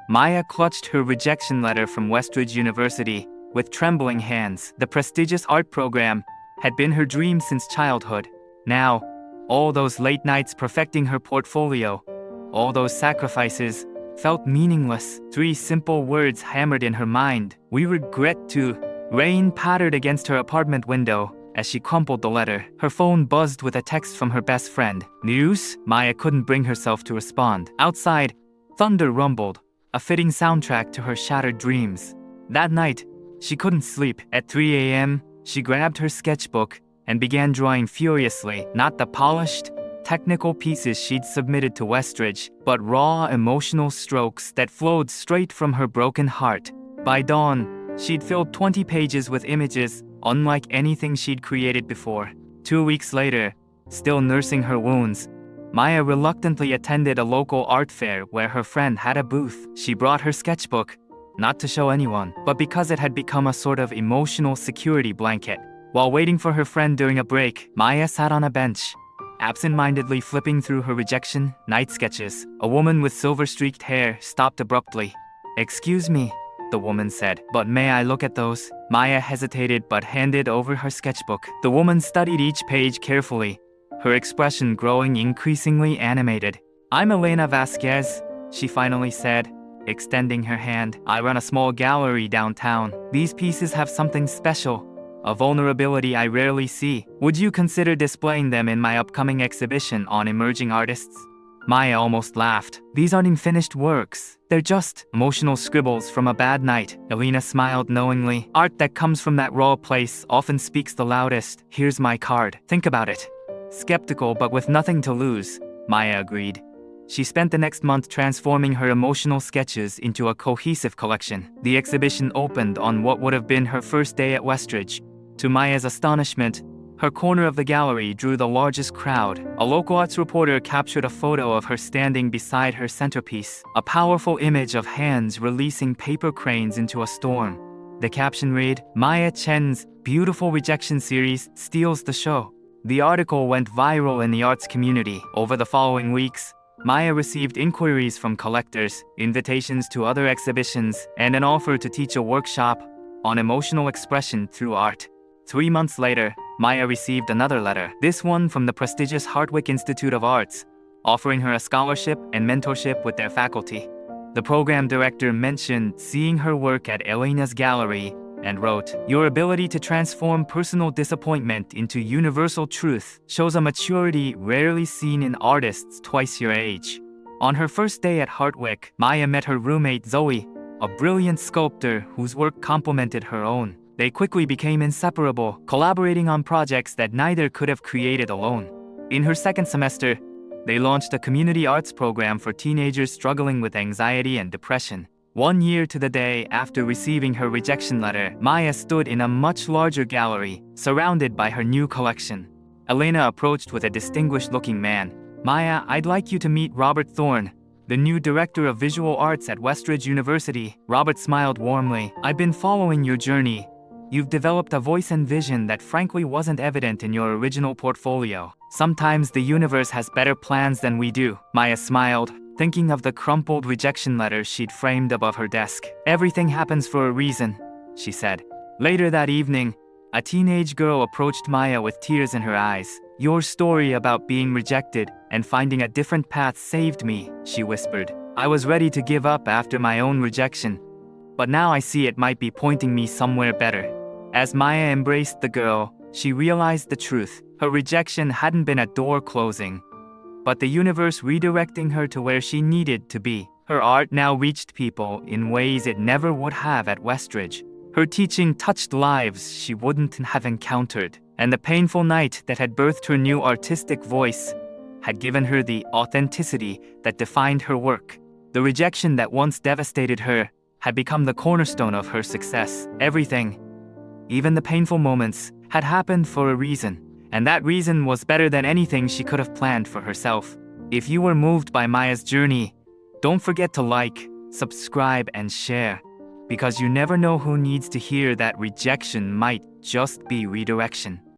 Maya clutched her rejection letter from Westridge University with trembling hands. The prestigious art program had been her dream since childhood. Now, all those late nights perfecting her portfolio, all those sacrifices, felt meaningless. 3 simple words hammered in her mind. "We regret to." Rain pattered against her apartment window as she crumpled the letter. Her phone buzzed with a text from her best friend. "News?" Maya couldn't bring herself to respond. Outside, thunder rumbled, a fitting soundtrack to her shattered dreams. That night, she couldn't sleep. At 3 a.m., she grabbed her sketchbook and began drawing furiously, not the polished, technical pieces she'd submitted to Westridge, but raw emotional strokes that flowed straight from her broken heart. By dawn, she'd filled 20 pages with images unlike anything she'd created before. 2 weeks later, still nursing her wounds, Maya reluctantly attended a local art fair where her friend had a booth. She brought her sketchbook, not to show anyone, but because it had become a sort of emotional security blanket. While waiting for her friend during a break, Maya sat on a bench, absent-mindedly flipping through her rejection night sketches. A woman with silver-streaked hair stopped abruptly. "Excuse me," the woman said, "but may I look at those?" Maya hesitated but handed over her sketchbook. The woman studied each page carefully, her expression growing increasingly animated. "I'm Elena Vasquez," she finally said, extending her hand. "I run a small gallery downtown. These pieces have something special, a vulnerability I rarely see. Would you consider displaying them in my upcoming exhibition on emerging artists?" Maya almost laughed. "These aren't finished works. They're just emotional scribbles from a bad night." Elena smiled knowingly. "Art that comes from that raw place often speaks the loudest. Here's my card. Think about it." Skeptical but with nothing to lose, Maya agreed. She spent the next month transforming her emotional sketches into a cohesive collection. The exhibition opened on what would have been her first day at Westridge. To Maya's astonishment, her corner of the gallery drew the largest crowd. A local arts reporter captured a photo of her standing beside her centerpiece, a powerful image of hands releasing paper cranes into a storm. The caption read, "Maya Chen's beautiful rejection series steals the show." The article went viral in the arts community. Over the following weeks, Maya received inquiries from collectors, invitations to other exhibitions, and an offer to teach a workshop on emotional expression through art. 3 months later, Maya received another letter, this one from the prestigious Hartwick Institute of Arts, offering her a scholarship and mentorship with their faculty. The program director mentioned seeing her work at Elena's gallery and wrote, "Your ability to transform personal disappointment into universal truth shows a maturity rarely seen in artists twice your age." On her first day at Hartwick, Maya met her roommate Zoe, a brilliant sculptor whose work complemented her own. They quickly became inseparable, collaborating on projects that neither could have created alone. In her second semester, they launched a community arts program for teenagers struggling with anxiety and depression. 1 year to the day after receiving her rejection letter, Maya stood in a much larger gallery, surrounded by her new collection. Elena approached with a distinguished-looking man. "Maya, I'd like you to meet Robert Thorne, the new director of visual arts at Westridge University." Robert smiled warmly. "I've been following your journey. You've developed a voice and vision that frankly wasn't evident in your original portfolio. Sometimes the universe has better plans than we do." Maya smiled, thinking of the crumpled rejection letter she'd framed above her desk. "Everything happens for a reason," she said. Later that evening, a teenage girl approached Maya with tears in her eyes. "Your story about being rejected and finding a different path saved me," she whispered. "I was ready to give up after my own rejection, but now I see it might be pointing me somewhere better." As Maya embraced the girl, she realized the truth. Her rejection hadn't been a door closing, but the universe redirecting her to where she needed to be. Her art now reached people in ways it never would have at Westridge. Her teaching touched lives she wouldn't have encountered, and the painful night that had birthed her new artistic voice had given her the authenticity that defined her work. The rejection that once devastated her had become the cornerstone of her success. Everything, even the painful moments, had happened for a reason, and that reason was better than anything she could have planned for herself. If you were moved by Maya's journey, don't forget to like, subscribe, and share, because you never know who needs to hear that rejection might just be redirection.